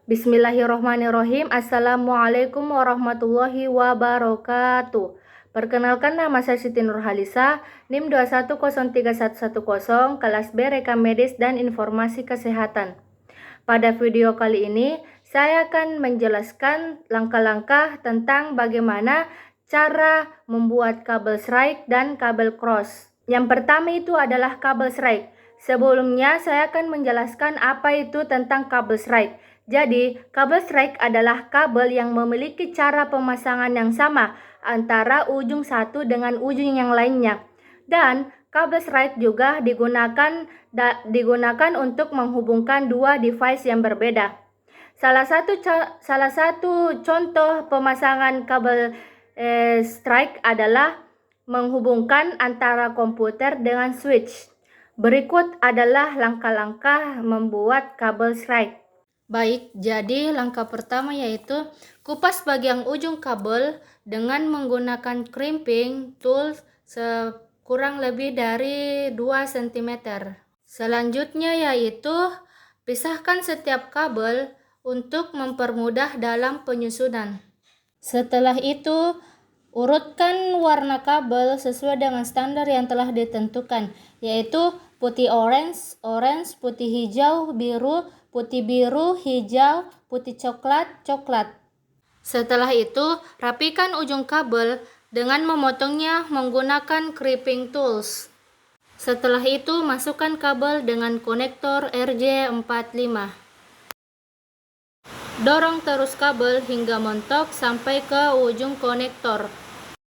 Bismillahirrohmanirrohim. Assalamualaikum warahmatullahi wabarakatuh. Perkenalkan, nama saya Siti Nurhalisa, NIM 2103110, kelas B Rekam Medis dan Informasi Kesehatan. Pada video kali ini, saya akan menjelaskan langkah-langkah tentang bagaimana cara membuat kabel SRAIC dan kabel cross. Yang pertama itu adalah kabel SRAIC. Sebelumnya, saya akan menjelaskan apa itu tentang kabel SRAIC. Jadi, kabel SRAIC adalah kabel yang memiliki cara pemasangan yang sama antara ujung satu dengan ujung yang lainnya. Dan kabel SRAIC juga digunakan untuk menghubungkan dua device yang berbeda. Salah satu contoh pemasangan kabel SRAIC adalah menghubungkan antara komputer dengan switch. Berikut adalah langkah-langkah membuat kabel SRAIC. Baik, jadi langkah pertama yaitu kupas bagian ujung kabel dengan menggunakan crimping tool kurang lebih dari 2 cm. Selanjutnya yaitu pisahkan setiap kabel untuk mempermudah dalam penyusunan. Setelah itu, urutkan warna kabel sesuai dengan standar yang telah ditentukan, yaitu putih orange, putih hijau, biru, putih biru, hijau, putih coklat, coklat. Setelah itu, rapikan ujung kabel dengan memotongnya menggunakan crimping tools. Setelah itu, masukkan kabel dengan konektor RJ45. Dorong terus kabel hingga mentok sampai ke ujung konektor.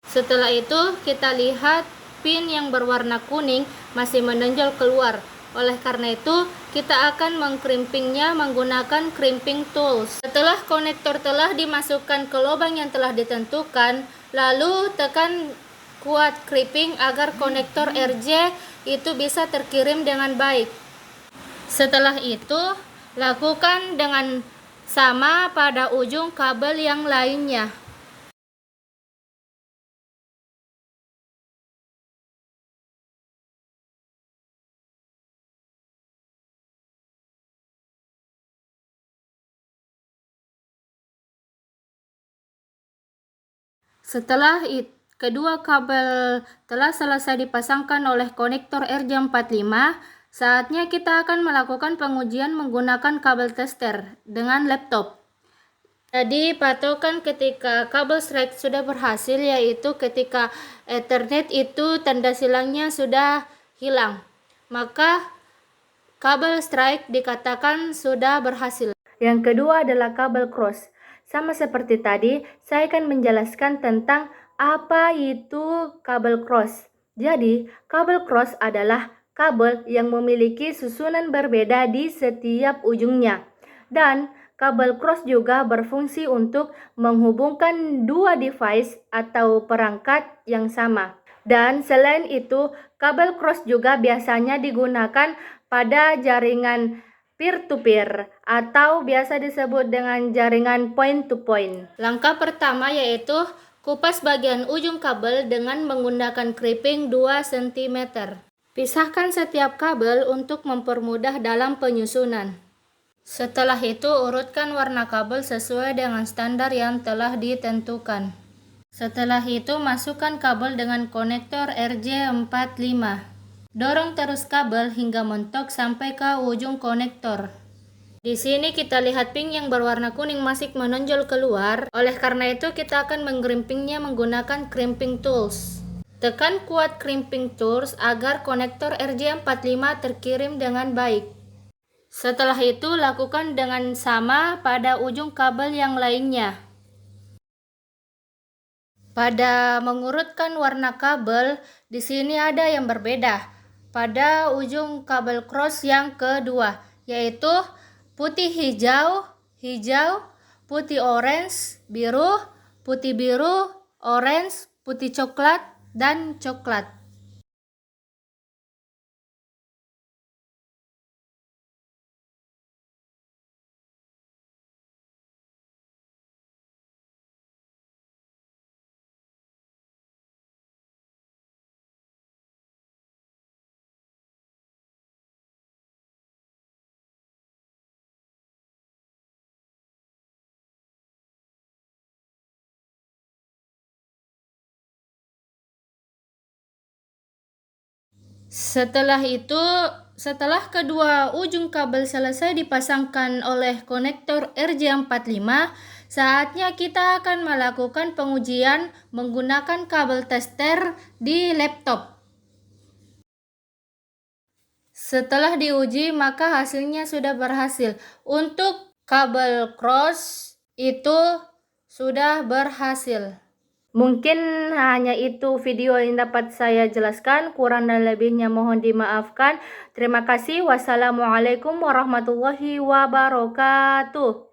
Setelah itu, kita lihat pin yang berwarna kuning masih menonjol keluar. Oleh karena itu, kita akan mengkrimpingnya menggunakan crimping tools. Setelah konektor telah dimasukkan ke lubang yang telah ditentukan, lalu tekan kuat crimping agar konektor RJ itu bisa terkirim dengan baik. Setelah itu, lakukan dengan sama pada ujung kabel yang lainnya. Setelah kedua kabel telah selesai dipasangkan oleh konektor RJ45, saatnya kita akan melakukan pengujian menggunakan kabel tester dengan laptop. Jadi patokan ketika kabel SRAIC sudah berhasil, yaitu ketika Ethernet itu tanda silangnya sudah hilang, maka kabel SRAIC dikatakan sudah berhasil. Yang kedua adalah kabel cross. Sama seperti tadi, saya akan menjelaskan tentang apa itu kabel cross. Jadi, kabel cross adalah kabel yang memiliki susunan berbeda di setiap ujungnya. Dan kabel cross juga berfungsi untuk menghubungkan dua device atau perangkat yang sama. Dan selain itu, kabel cross juga biasanya digunakan pada jaringan peer-to-peer atau biasa disebut dengan jaringan point-to-point. Langkah pertama yaitu kupas bagian ujung kabel dengan menggunakan crimping 2 cm. Pisahkan setiap kabel untuk mempermudah dalam penyusunan. Setelah itu, urutkan warna kabel sesuai dengan standar yang telah ditentukan. Setelah itu, masukkan kabel dengan konektor RJ45. Dorong terus kabel hingga mentok sampai ke ujung konektor. Di sini kita lihat pin yang berwarna kuning masih menonjol keluar. Oleh karena itu, kita akan mengkrimpingnya menggunakan crimping tools. Tekan kuat crimping tools agar konektor RJ45 terkirim dengan baik. Setelah itu, lakukan dengan sama pada ujung kabel yang lainnya. Pada mengurutkan warna kabel, di sini ada yang berbeda. Pada ujung kabel cross yang kedua, yaitu putih hijau, putih orange, biru, orange, putih coklat, dan coklat. Setelah kedua ujung kabel selesai dipasangkan oleh konektor RJ45, saatnya kita akan melakukan pengujian menggunakan kabel tester di laptop. Setelah diuji, maka hasilnya sudah berhasil. Untuk kabel cross itu sudah berhasil. Mungkin hanya itu video yang dapat saya jelaskan, kurang dan lebihnya mohon dimaafkan. Terima kasih. Wassalamualaikum warahmatullahi wabarakatuh.